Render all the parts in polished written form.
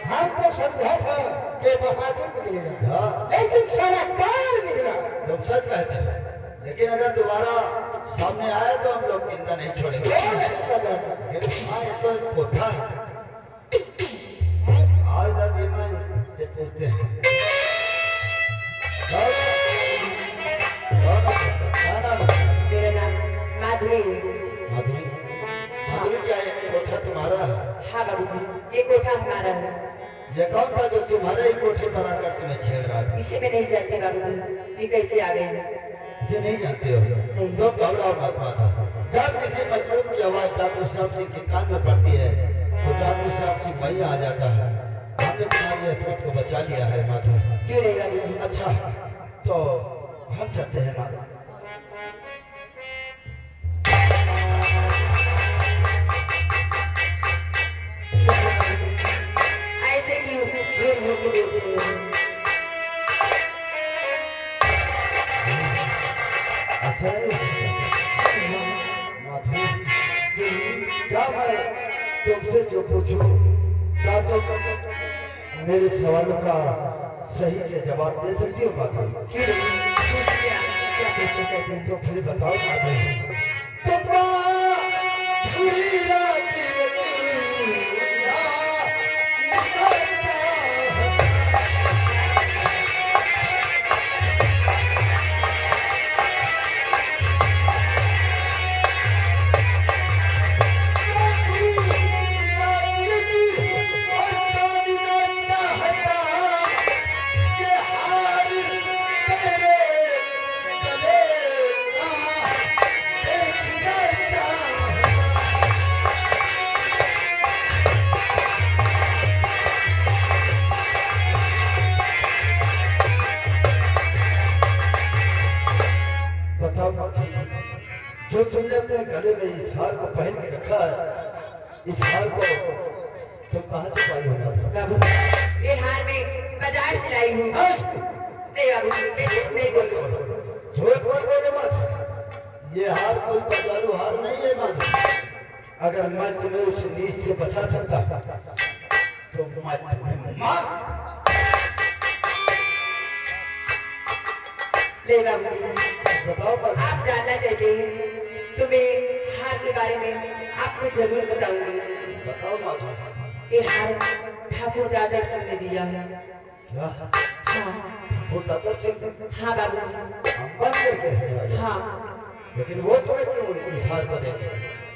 हम तो समझा था कि बहादुर निकलेगा, लेकिन सारा कार निकला। तुम सच कहते हो, लेकिन अगर दोबारा सामने आए तो हम लोग चिंता नहीं छोड़ेंगे। हाँ, ये तो एक कोठा है। आज तक बीमा से पूछते हैं मेरा नाम माधुरी। माधुरी, माधुरी क्या ये कोठा तुम्हारा है? हाँ बाबूजी, ये कोठा हमारा है। ये कौन था जो तुम्हारे ही कोठे पर आकर तुम्हें छेड़ रहा था? इसे मैं नहीं जानती बाबूजी, ये कैसे आ गए? इसे नहीं जानते हो? तो घबराओ मत माता। जब किसी मजलूम की आवाज डाकू साहब जी के कान में पड़ती है तो डाकू साहब जी वहीं आ जाता है। हमने तुम्हारी अस्मत को बचा लिया है माधुरी। क्यों नहीं बाबूजी? अच्छा, तो हम चलते हैं माता। ऐसे क्यों घूर घूर के देख रहे हो? अच्छा माधुरी, क्या मैं तुमसे जो पूछूं क्या तुम मेरे सवालों का सही से जवाब दे सकती हो माधुरी? क्यों नहीं? क्या पूछना चाहते हैं? तो फिर बताओ माधुरी। बताओ माधुरी, जो तुमने अपने गले में इस हार को पहन के रखा है, इस हार को तुम कहाँ से पाई हो माधुरी? बाबूजी, ये हार मैं बाजार से लाई हूँ। नहीं बाबूजी, मैं झूठ नहीं बोल रही हूँ। झूठ बोल बोले मत। ये हार कोई बाजारू हार नहीं है माधुरी। अगर मैं तुम्हें उस नीच से बचा सकता तो मैं तुम्हें मार। ले बाबूजी, बताओ माधुरी। आप जानना चाहते हैं तो मैं हार के बारे में आपको जरूर बताऊंगी। बताओ माधुरी। ये हार ठाकुर दादा सिंह ने दिया है। क्या हाँ वो दादा से हाँ बाबूजी, हम बंद करके रहने वाले? हाँ, लेकिन वो तुम्हें क्यों इस हार को देंगे?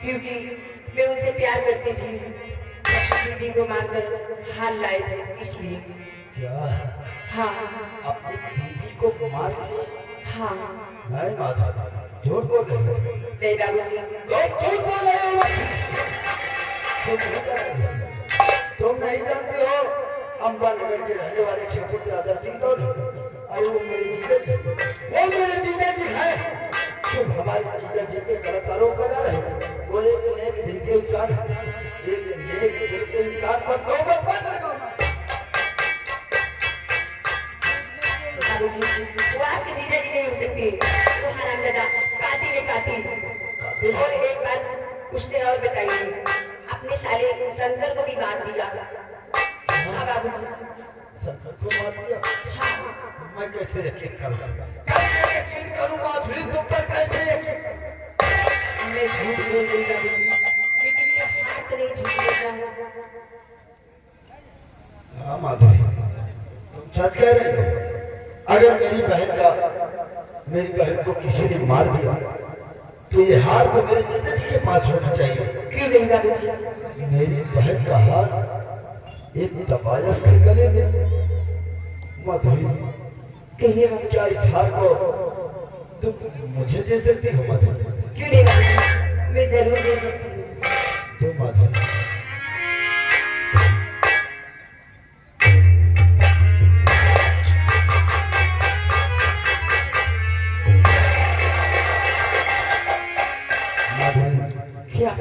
क्योंकि मैं उनसे प्यार करती थी। दीदी को मारकर हार लाए थे इसलिए। क्या हाँ अपनी बीवी को मार दिया? हाँ। नहीं माधुरी, झूठ बोल रहे हो। नहीं बाबूजी, झूठ बोल रहे हो। तुम नहीं जानते हो अंबानगर के रहने वाले ठाकुर दादा सिंह कौन है? अरे वो मेरे जीजा जी, वो मेरे जीजा जी है। तुम हमारे जीजा जी पे गलत आरोप लगा रहे हो। वो एक नेक दिल के इंसान है। एक नेक दिल के इंसान पर दो बार बच रखो। बाबूजी, वो आपके जीजा जी नहीं हो सकते। वो हरामजादा कातिल है, कातिल। और एक बात उसने और बताई है, अपने साले शंकर को भी मार दिया। हाँ बाबूजी। शंकर को मार दिया? हाँ। मैं कैसे यकीन करूँ? कैसे यकीन करूँ माधुरी तुम पर? कैसे यकीन? मैं झूठ बोल रही बाबूजी, लेकिन ये हाथ तो नहीं झूठ बोलता। हाँ माधुरी, तुम सच कह रहे हो। अगर मेरी बहन को किसी ने मार दिया तो ये हार तो मेरे जीजा जी के पास होना चाहिए। क्यों नहीं बाबूजी? मेरी बहन का हार एक दबाया के गले में। माधुरी, कहिए बाबूजी। क्या इस हार को तुम मुझे दे सकती हो माधुरी? क्यों नहीं बाबूजी, मैं जरूर दे सकती हूँ। तो माधुरी, क्या?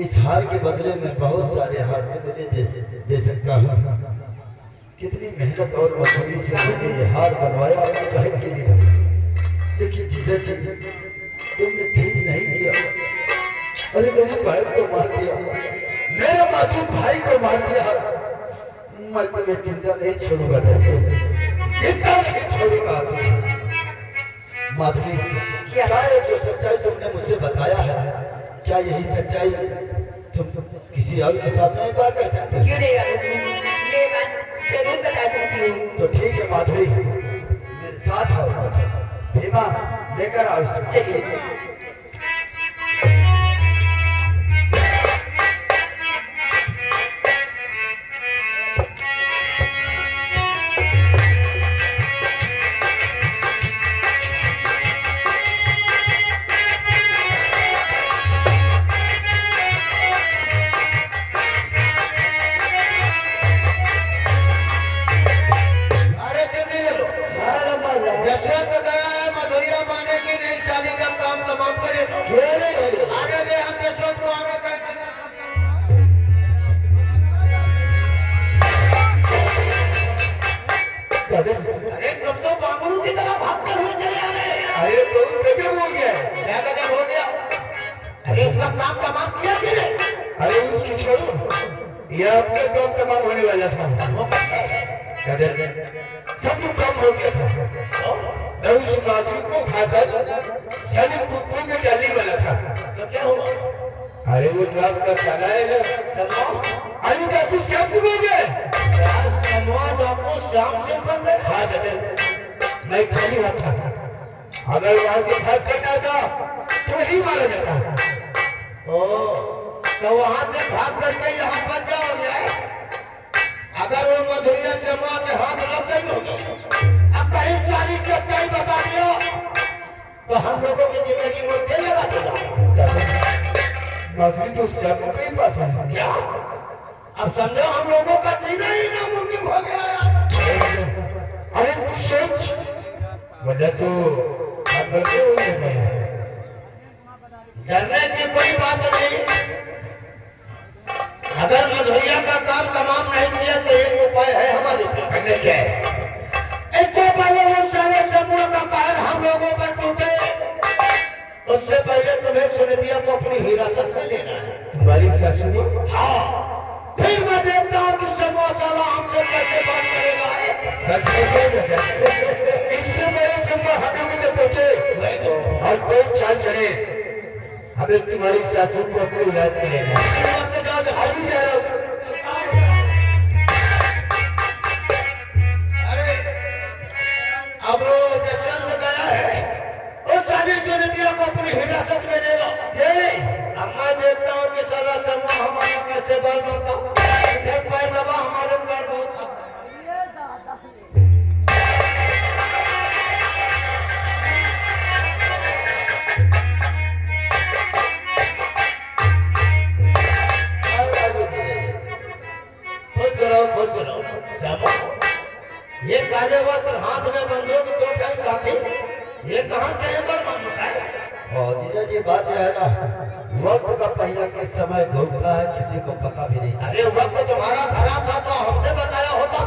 इस हार के बदले में बहुत सारे हार मुझे दे सकता हूँ। कितनी मेहनत और मजबूरी से मुझे ये हार बनवाया अपनी बहन के लिए। लेकिन जीजा जी, तुमने ठीक नहीं किया। अरे मेरी बहन को मार दिया, मेरे मासूम भाई को मार दिया। मैं तुम्हें जिंदा नहीं छोड़ूंगा, जिंदा नहीं छोड़ूंगा। माधुरी, क्या है जो सच्चाई तुमने मुझे बताया है, क्या यही सच्चाई तुम किसी और के सामने एक बार कह सकते हो? क्यों नहीं राघव जी, मैं बात जरूर बता सकती हूँ। तो ठीक है माधुरी, मेरे साथ आओ। भीमा लेकर आओ। चलिए। यह आपका काम तमाम होने वाला था। सब काम हो गया था। मैं उस माधुरी को खाकर सभी कुत्तों में डालने वाला था। तो क्या हुआ? अरे वो रात का साला है ना, अरे डाकू श्याम से बोल गए। डाकू श्याम से बन गए? हाँ दादा, मैं खाली हाथ था। अगर वहां से भाग करना था तो ही मारा जाता। तो वहां से भाग करके यहाँ पर जाओगे? अगर वो मधुरिया जमुआ के हाथ लग गई होगी, अब कहीं सारी सच्चाई बता दियो तो हम लोगों की जिंदगी में खेल लगा देगा। मधुरी तो श्याम के ही पास है। क्या? अब समझो हम लोगों का जीना ही नामुमकिन हो गया। अरे तू सोच, वजह तो डरने की कोई बात नहीं। अगर मधुरिया का काम तमाम नहीं किया तो एक उपाय है हमारे पास। करने क्या है? इससे पहले वो सारे समूह का कहर हम लोगों पर टूटे, उससे पहले तुम्हें सुनिधिया को अपनी हिरासत में लेना है। तुम्हारी सासू ने? हाँ, फिर मैं देखता हूँ कि समूह साला हमसे कैसे बात करेगा। सच में इससे मेरे समूह हम लोगों में पहुंचे और कोई चाल चले, हमें तुम्हारी सासू को अपनी इलाज में लेना है। अभी जा रहा हूँ। अरे अब वो जसवंत गया है, वो सारी सुनिधिया को अपनी हिरासत में ले लो। अब मैं देखता हूँ कि सारा समूह हमारा कैसे बाल बनता। एक पैर दबा, हमारे पैर बहुत ये काले वस्त्र, हाथ में बंदूक, दो कई साथी, ये कहाँ के हैं बड़मानुस है? और जीजा जी बात यह है ना, वक्त का पहला के समय धोखा है, किसी को पता भी नहीं। अरे वक्त तुम्हारा खराब था तो हमसे बताया होता।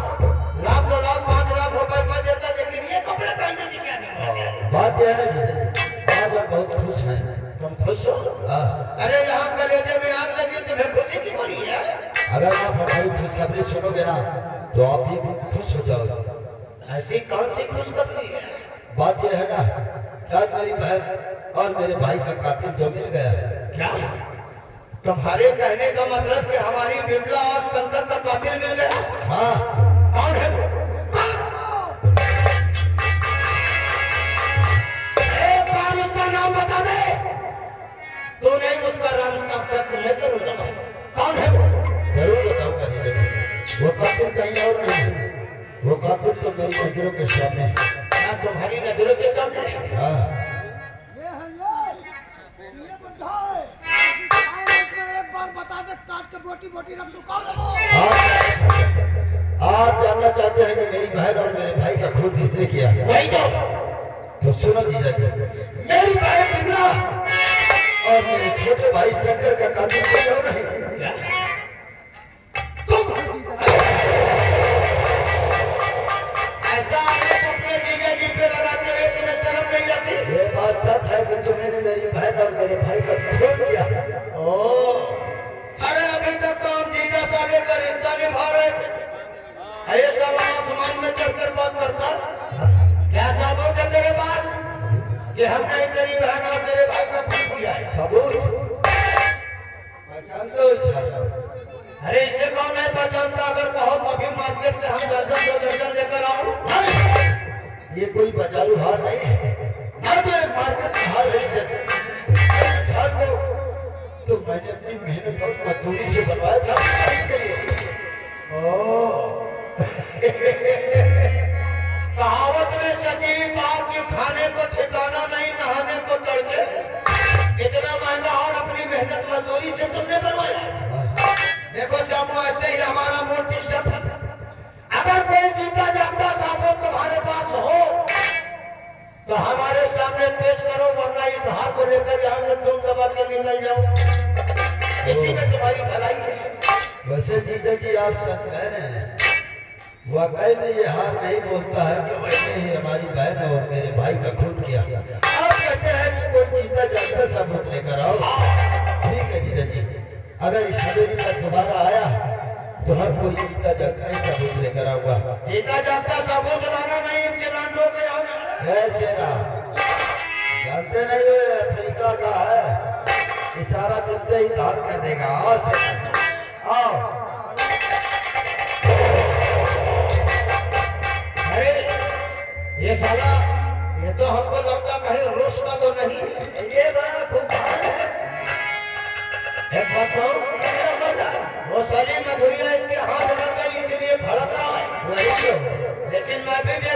लाख 2 लाख 5 लाख रुपए मैं देता, लेकिन ये कपड़े पहनने की क्या नहीं। बात यह है ना जीजा जी, आज हम बहुत खुश हैं। तुम खुश हो? हाँ। अरे यहाँ कलेजे में आग लगी, तुम्हें खुशी की बड़ी है। अगर आप हमारी खुशखबरी सुनोगे ना तो आप भी खुश हो जाओगे। ऐसी कौन सी खुशखबरी है? बात यह है ना, आज मेरी बहन और मेरे भाई का कातिल जो मिल गया। क्या? तुम्हारे कहने का मतलब कि हमारी बिमला और शंकर का कातिल मिल गया? हाँ। कौन है वो? एक बार उसका नाम बता दे। तू नहीं, उसका नाम तुम्हें जरूर बताओ। कौन है वो? जरूर बताऊंगा जीजा जी। वो कातिल कहीं और नहीं, वो कातिल तो मेरी नजरों के सामने है। क्या तुम्हारी नजरों के सामने? हाँ। एक बार बता दे, काट के बोटी बोटी रख दूं। कौन है वो? आप जानना चाहते हैं कि मेरी बहन और मेरे भाई का खून किसने किया? वही तो सुनो जीजा जी, मेरी बहन बिमला और मेरे छोटे भाई शंकर का कातिल कोई और नहीं। ऐसा आरोप अपने जीजा जी पे लगाते हुए तुम्हें शर्म नहीं आती? ये बात सच है कि तुमने मेरी बहन और मेरे भाई का खून किया। अरे अभी तक तो हम जीजा साले का रिश्ता निभा रहे थे, आसमान में चढ़कर बात करता? क्या सबूत है तेरे पास कि हमने तेरी बहन और तेरे भाई का खून किया है? सबूत पहचानते हो इस साले को? अरे इसे कौन नहीं पहचानता? अगर कहो तो अभी मार्केट से हम दर्जन 2 दर्जन लेकर आओ। ये कोई बाजारू हार नहीं है, ना तो एक मार्केट का हार है। इस हार को तो मैंने अपनी मेहनत और मजदूरी से बनवाया था इसके लिए। कहावत में सचित आपके खाने को ठिकाना नहीं, नहाने को तड़के। इतना महंगा और अपनी मेहनत मजदूरी से तुमने बनवाया। देखो श्यामू, ऐसे ही हमारा मूड डिस्टर्ब है। अगर कोई जीता जागता साबुत तुम्हारे पास हो तो हमारे सामने पेश करो, वरना इस हार को लेकर यहाँ से तुम दबा के निकल जाओ। इसी में तुम्हारी भलाई है। वैसे जीजा जी आप सच कह रहे हैं, वाकई में ये हार नहीं बोलता है कि मैंने ही हमारी बहन और मेरे भाई का खून किया। आप कहते हैं कि कोई जीता जागता सबूत लेकर आओ। ठीक है जीजा जी, अगर इस हवेली पर दोबारा आया तो हर कोई जीता जागता ही सबूत लेकर आऊंगा। जीता जागता सबूत लाना नहीं, चलान दो के आओ। शेरा जानते नहीं हो अफ्रीका का है, इशारा मिलते ही धार कर देगा। आओ शेरा आओ। अरे ये साला, ये तो हमको लगता कहीं रूस का तो नहीं है। ये बड़ा खूब एक बात कहूं, वो सलीम मधुरिया इसके हाथ लग गई इसलिए भड़क रहा है। वही तो। लेकिन मैं भी देख